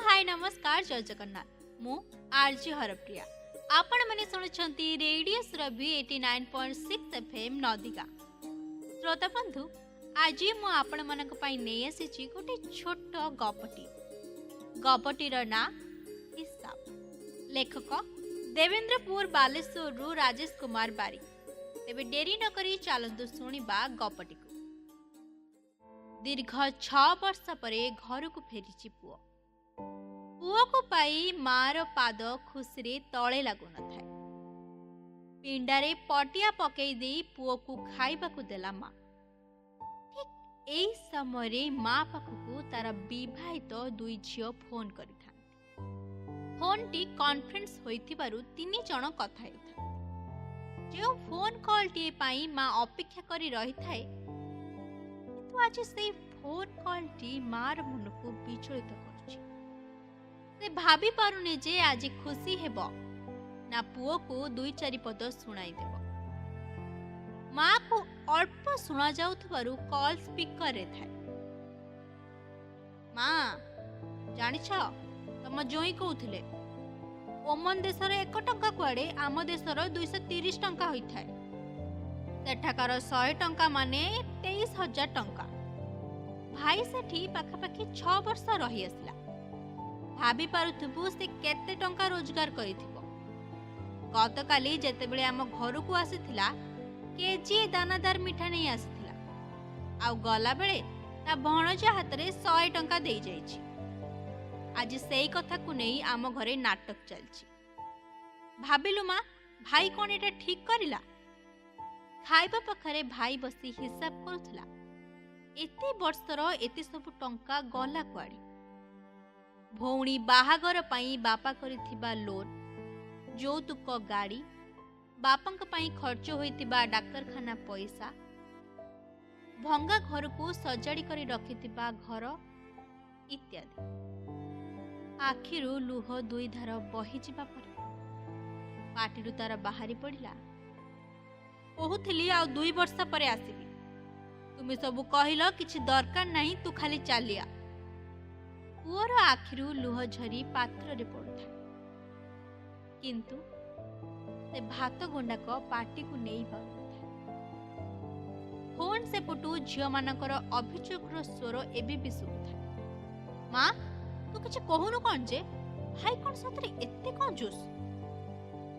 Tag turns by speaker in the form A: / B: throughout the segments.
A: हाय नमस्कार जय जगन्नाथ मु आरजी हरप्रिया आपण मैंने शुणुंट रेडियो सुरभि 89.6 एफएम नदिगा श्रोता बंधु आज मु आपण मानक पई नै आसी गोटे छोट गपटीर ना हिसाब लेखक देवेंद्रपुर बालेश्वर रु राजेश कुमार बारी तेबे डेरी न करी चलतु शुणिबा गपटी को। दीर्घ 6 वर्ष परे घर को फेरी पुओ को पाई मार पाद खुशी तले लगुन था। पिंडारे पटिया पकई दे पुओ को खाइबा को देला माँ। ठीक एई समय माँ पाखकु तार विवाहित दुई झियो फोन करि थांती। फोन टी कॉन्फ्रेंस होइथिबारु 3 जण कथा हेउथा। जो फोन कॉल टी पाई माँ अपेक्षा करी रही थाए किंतु आज से फोन कॉल टी मार मन को विचलित करछि। से भाभी पारुने जे आज खुशी हेबो ना पुओ को 2-4 पद सुनाई देबो। माँ को अल्प सुना जाउथबारु कॉल स्पीकर रे थाए। माँ जानिछ तम जोई कहउथिले ओमन देशर 1 टंका कुआडे आम देशर 230 टंका होइथाए। सेठाकार 100 टंका माने 23,000 टंका। भाई सेठी पाखापाखि 6 वर्ष रही आसला। भाभी पारुथबु से केते टंका रोजगार करिथिबो। गत काली जेतेबेले आम घर को आसीथिला केजी दानादार मिठा नहीं आसीथिला। आउ गला बेले ता भणजा हातरे 100 टंका देई जाईछि। आज सेई कथा को नहीं आम घरे नाटक चलछि। भाबिलु माँ भाई कोन एटा ठीक करिला। खाइबा पखरे भाई बसी हिसाब करुथला एते वर्षर एते सब टंका गला कुआडी। भौणी बाहागर पाई बापा करिथिबा लोन जौतुक गाड़ी बापांक पाई खर्च होइतिबा डाक्तरखाना पैसा भंगा घर को सजाड़ी करी रखिथिबा घर इत्यादि। आखिरु लुह 2 धार बही जिबा परे पाटिरु तार बाहरी पड़िला कहूथिली आ 2 वर्ष परे आसीबी। तुमे सब कहिलो किछि दरकार नाही तू खाली चालिया। पुअर आखिरु लुह झरी पात्र रे पड़ुथा किंतु से भात गोंडाक पाटी को नहीं पारुथा। फोन से पुटू झियो मानकर अभिचोकर स्वर एबे भी सुबुथा। माँ तू किछि कहूनु कोन जे भाई कोन सतरे एत्ते कंजूस।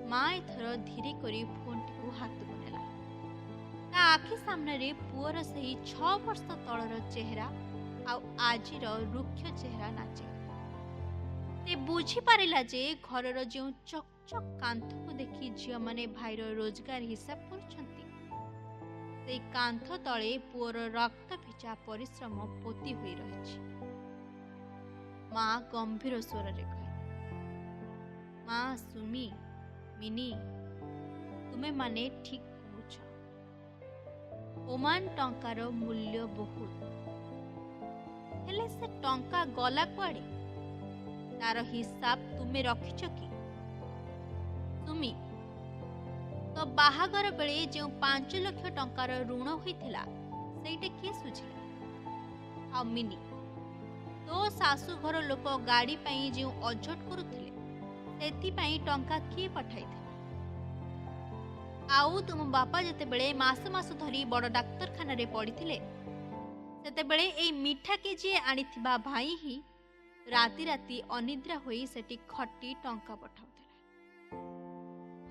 A: माँ एथर धीरे करी फोन टी हाथ को नेला। ता आखि सामने रे पुअर सही 6 वर्ष तलर चेहरा आउ आजिर रुक्ष चेहरा नाचे। ते बुझी पारिला जे घरर जो चकचक कांथ को देखी झियो माने भाईर रोजगार हिसाब करछंती से कांथ तले पुअर रक्त भिजा परिश्रम पोती होई रहिछि। माँ गंभीर स्वर रे कहे माँ सुमी मिनी तुमे माने ठीक कहूछ। ओमान टंकार मूल्य बहुत हेले से टंका गला कुआडे तार हिसाब तुमे रखिछ कि। सुमी तो बाहागर बेले जो 5 लाख टंकार ऋण होइथिला सेइटे किए सुझिला। आ मिनी तो सासु घर लोक गाड़ी पाई जो अझट करुथिले सेति पाई टंका किए पठाइथिला। आउ तुम बापा जेते बेले मास मास धरी बड़ डाक्तरखाना रे पड़िथिले सेते बेले एई मिठा केजी आनिथिबा भाई ही राति राति अनिद्रा होई सेटी खट्टी टंका पठाउथिला।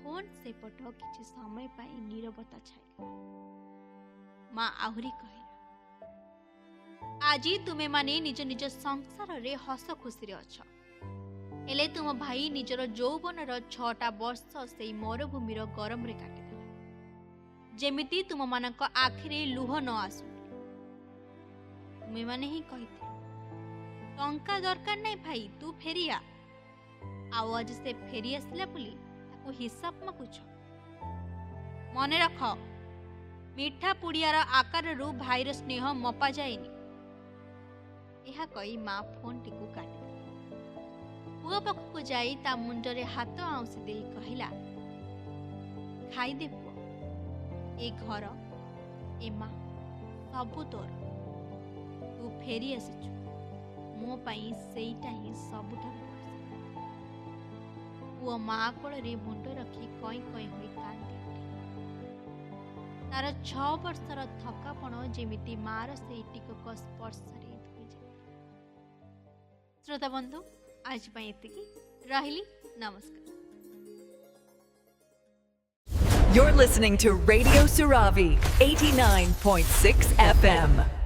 A: फोन से पट किछि समय पाई नीरवता छाइला। माँ आहुरी कहिला आजी तुमे माने निज निज संसार रे हस खुशी रे अछ हेले तुम भाई निजर यौवनर 6टा वर्ष सेई मरुभूमिर गरम रे काटिदेला जेमिति तुम मानक आखिरे लुह न आसु। तुमे माने ही कहिथे टंका दरकार नहीं भाई तू फेरिया। आउ आज से फेरी आसला बोली ताको हिसाब मागुछ। मने रख मिठा पुड़ियार आकार रु भाईर स्नेह मपा जाएनी। यह कही माँ फोन टी को काटी पुओ पाखक जाई ता मुंडरे हाथ आउसी दे कहिला खाई दे पुओ ए घर ए माँ सबु तोर तू फेरी आसीचु ମୋ ପାଇଁ ସେଇଟା ହିଁ ସବୁଠାରୁ ବଡ଼ ଶକ୍ତି। ପୁଅ ମା କୋଳରେ ମୁଣ୍ଡ ରଖି କଇଁ କଇଁ ହୋଇ କାନ୍ଦି ଉଠେ। ତାର 6 ବର୍ଷର ଥକାପଣ ଯେମିତି ମାର ସେଇ ଟିକକ ସ୍ପର୍ଶରେ ଧୋଇଯାଏ। ଶ୍ରୋତା ବନ୍ଧୁ, ଆଜି ପାଇଁ ଏତିକି। ରହିଲି, ନମସ୍କାର।
B: You're listening to Radio Suravi 89.6 FM.